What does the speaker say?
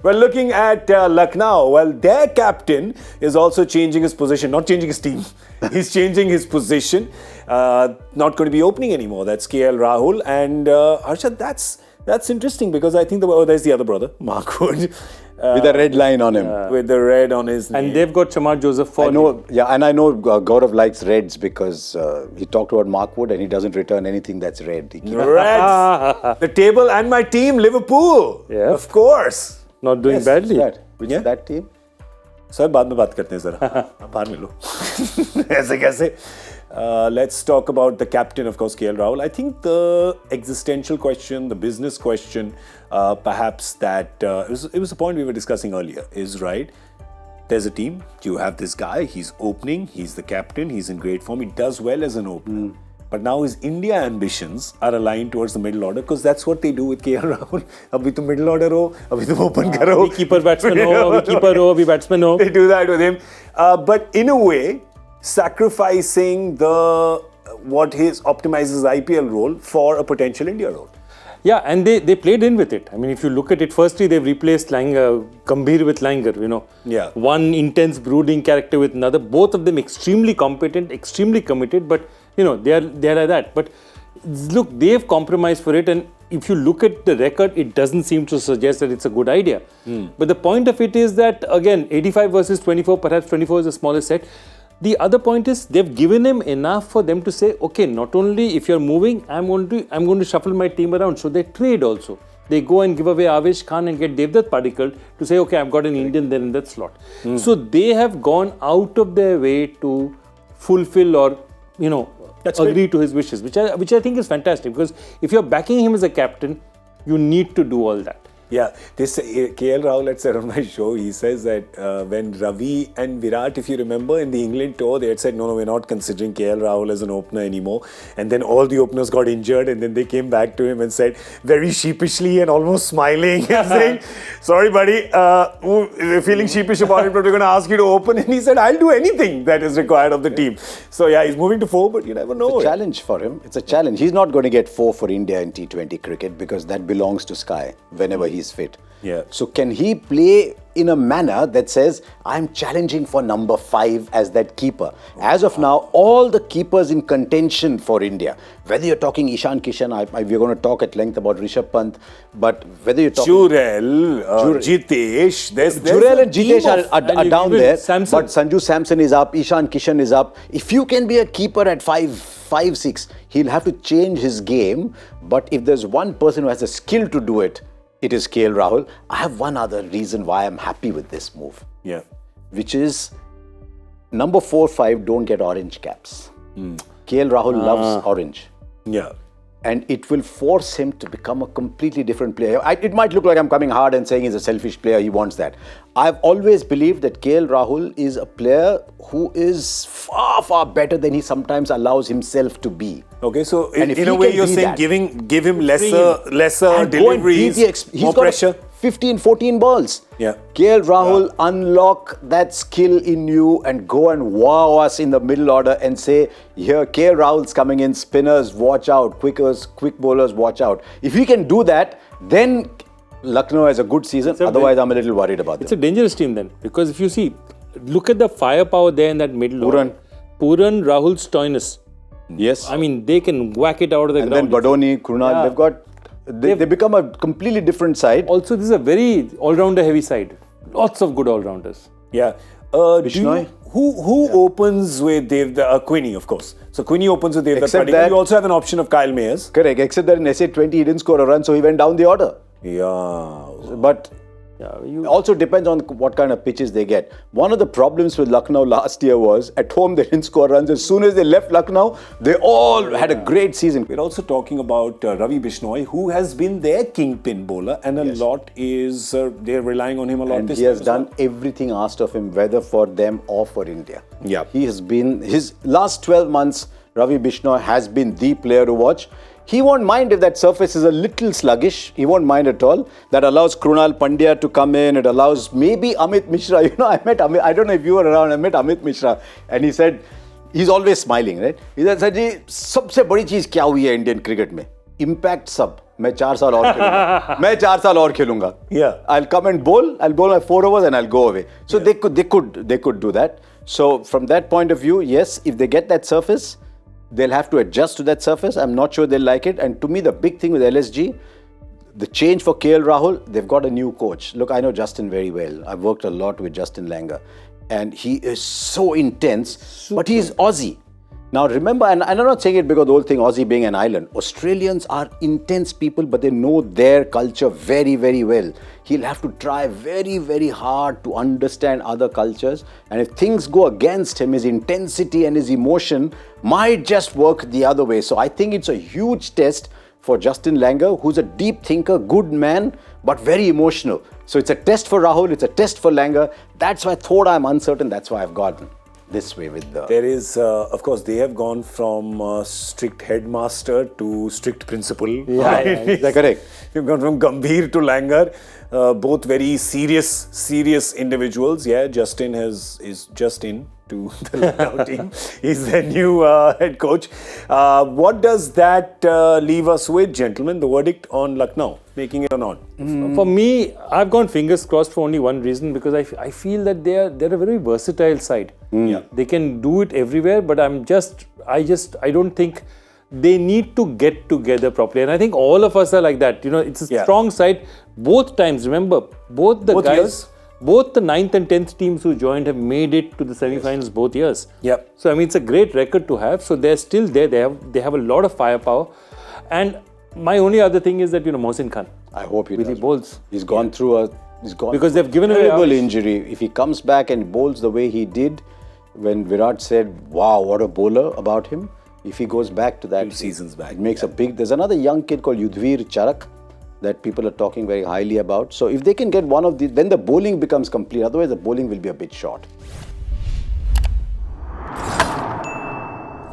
Well, looking at Lucknow, well, their captain is also changing his position, not changing his team. He's changing his position. Not going to be opening anymore. That's KL Rahul. And Harsha, that's interesting because I think there's the other brother, Mark Wood. With a red line on him. With the red on his name. And they've got Shamar Joseph for I know Gaurav likes reds because he talked about Mark Wood and he doesn't return anything that's red. Reds. The table and my team, Liverpool. Yeah. Of course. Not doing badly. Which is that team? Sir, बाद में बात करते हैं जरा. बाहर मिलो. ऐसे कैसे? Let's talk about the captain, of course, KL Rahul. I think the existential question, the business question, perhaps that it was a point we were discussing earlier, is right. There's a team, you have this guy, he's opening, he's the captain, he's in great form, he does well as an opener. But now his India ambitions are aligned towards the middle order because that's what they do with KL Rahul. Abhi tum middle order ho, abhi tum open karo. Abhi keeper batsman ho, abhi keeper ho, abhi batsman ho. They do that with him. But in a way, sacrificing what his optimizes IPL role for a potential India role. Yeah, and they played in with it. I mean, if you look at it, firstly, they've replaced Gambhir with Langer, you know. Yeah. One intense brooding character with another. Both of them extremely competent, extremely committed, but, you know, they are like that. But look, they've compromised for it, and if you look at the record, it doesn't seem to suggest that it's a good idea. But the point of it is that, again, 85 versus 24, perhaps 24 is the smallest set. The other point is they've given him enough for them to say, okay, not only if you're moving, I'm going to shuffle my team around. So they trade also. They go and give away Avesh Khan and get Devdutt Padikkal to say, okay, I've got an Indian there in that slot. So they have gone out of their way to fulfill or, you know, agree to his wishes, which I think is fantastic because if you're backing him as a captain, you need to do all that. Yeah, this KL Rahul had said on my show, he says that when Ravi and Virat, if you remember, in the England tour, they had said, no, we're not considering KL Rahul as an opener anymore. And then all the openers got injured and then they came back to him and said, very sheepishly and almost smiling and saying, sorry buddy, we're feeling sheepish about it, but we're going to ask you to open. And he said, I'll do anything that is required of the team. So yeah, he's moving to 4, but you never know. It's a challenge for him. It's a challenge. He's not going to get 4 for India in T20 cricket because that belongs to Sky whenever he's fit. Yeah. So can he play in a manner that says, I'm challenging for number 5 as that keeper? As of now, all the keepers in contention for India, whether you're talking Ishan Kishan, we're going to talk at length about Rishabh Pant, but whether you're talking... Jurel, Jitesh, there's Jurel and Jitesh are down there, Samson. but Sanju Samson is up, Ishan Kishan is up. If you can be a keeper at 5-6, he'll have to change his game, but if there's one person who has the skill to do it, it is KL Rahul. I have one other reason why I'm happy with this move. Yeah. Which is number 4, 5 don't get orange caps. KL Rahul loves orange. Yeah. And it will force him to become a completely different player. It might look like I'm coming hard and saying he's a selfish player, he wants that. I've always believed that KL Rahul is a player who is far, far better than he sometimes allows himself to be. Okay, so in a way you're saying give him lesser deliveries, more pressure. 15, 14 balls. Yeah. KL Rahul, unlock that skill in you and go and wow us in the middle order and say, here, KL Rahul's coming in, spinners, watch out, quick bowlers, watch out. If he can do that, then Lucknow has a good season. Otherwise, I'm a little worried about them. It's a dangerous team then, because if you see, look at the firepower there in that middle order. Pooran, Rahul Stoinis. Yes. I mean, they can whack it out of the ground. And then Badoni, Krunal, they've become a completely different side. Also, this is a very all-rounder heavy side. Lots of good all-rounders. Yeah. Bishnoi? Who opens with Quinny, of course. So Quinny opens with Devdutt Padikkal. You also have an option of Kyle Mayers. Correct, except that in SA20 he didn't score a run, so he went down the order. Yeah. But it also depends on what kind of pitches they get. One of the problems with Lucknow last year was, at home they didn't score runs. As soon as they left Lucknow, they all had a great season. We're also talking about Ravi Bishnoi, who has been their kingpin bowler, and a lot is, they're relying on him a lot and this he has time done everything asked of him, whether for them or for India. Yeah. He has been, his last 12 months, Ravi Bishnoi has been the player to watch. He won't mind if that surface is a little sluggish. He won't mind at all. That allows Krunal Pandya to come in. It allows maybe Amit Mishra. You know, I met Amit. I don't know if you were around. I met Amit Mishra. And he said, he's always smiling, right? He said, "Ji, सबसे बड़ी चीज क्या हुई है Indian cricket में? Impact sub. मैं 4 साल और खेलूंगा. मैं 4 साल और खेलूंगा. Yeah. I'll come and bowl. I'll bowl my 4 overs and I'll go away. So they could do that. So from that point of view, yes, if they get that surface, they'll have to adjust to that surface. I'm not sure they'll like it. And to me, the big thing with LSG, the change for KL Rahul, they've got a new coach. Look, I know Justin very well. I've worked a lot with Justin Langer. And he is so intense, but he's Aussie. Now remember, and I'm not saying it because the whole thing, Aussie being an island. Australians are intense people, but they know their culture very, very well. He'll have to try very, very hard to understand other cultures. And if things go against him, his intensity and his emotion might just work the other way. So I think it's a huge test for Justin Langer, who's a deep thinker, good man, but very emotional. So it's a test for Rahul, it's a test for Langer. That's why I thought I'm uncertain. That's why I've gotten this way with the... There is, of course, they have gone from strict headmaster to strict principal. Yeah, is that correct? You've gone from Gambhir to Langer. Both very serious individuals. Yeah, Justin is just in to the Lucknow team. He's their new head coach. What does that leave us with, gentlemen? The verdict on Lucknow, making it or not? For me, I've gone fingers crossed for only one reason, because I feel that they're a very versatile side. Yeah. They can do it everywhere, but I don't think they need to get together properly. And I think all of us are like that. You know, it's a strong side. Both times, remember, both the guys, years. both the 9th and 10th teams who joined have made it to the semi-finals both years. Yep. So, I mean, it's a great record to have. So, they're still there. They have a lot of firepower. And my only other thing is that, Mohsin Khan. I hope he with does. the bowls. He's gone through a... Because they've given away terrible hours. injury. If he comes back and bowls the way he did, when Virat said, wow, what a bowler about him, if he goes back to that... 2 seasons back. It makes a big... There's another young kid called Yudhvir Charak that people are talking very highly about. So if they can get one of the... Then the bowling becomes complete. Otherwise, the bowling will be a bit short.